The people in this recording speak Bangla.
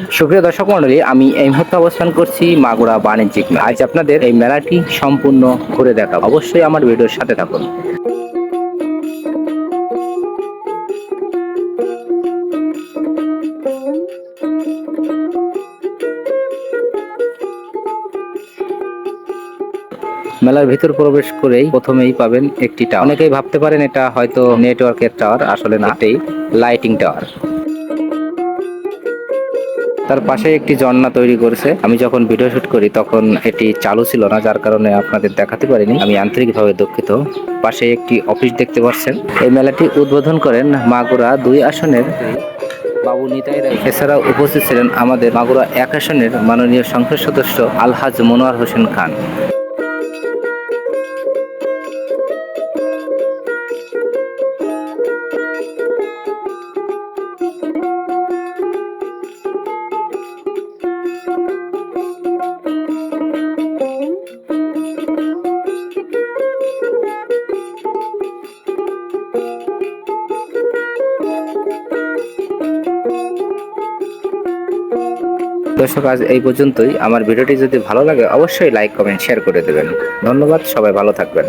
সুপ্রিয় দর্শক মন্ডলী, আমি এই মুহূর্তে অবস্থান করছি মাগুরা বাণিজ্যিক মেলা। আজ আপনাদের এই মেলাটি সম্পূর্ণ ঘুরে দেখাবো, অবশ্যই আমার ভিডিওর সাথে থাকুন। মেলার ভিতর প্রবেশ করেই প্রথমেই পাবেন একটি টাওয়ার। অনেকেই ভাবতে পারেন এটা হয়তো নেটওয়ার্কের টাওয়ার, আসলে না, এটাই লাইটিং টাওয়ার। তার পাশে একটি ঝর্ণা তৈরি করেছে। আমি যখন ভিডিও শুট করি তখন এটি চালু ছিল না, যার কারণে আপনাদের দেখাতে পারিনি, আমি আন্তরিকভাবে দুঃখিত। পাশে একটি অফিস দেখতে পাচ্ছেন। এই মেলাটি উদ্বোধন করেন মাগুরা 2 আসনের বাবু নিতাই রায়। এছাড়াও উপস্থিত ছিলেন আমাদের মাগুরা 1 আসনের মাননীয় সংসদ সদস্য আলহাজ মনোয়ার হোসেন খান। দর্শক, আজ এই পর্যন্তই। আমার ভিডিওটি যদি ভালো লাগে অবশ্যই লাইক, কমেন্ট, শেয়ার করে দেবেন। ধন্যবাদ, সবাই ভালো থাকবেন।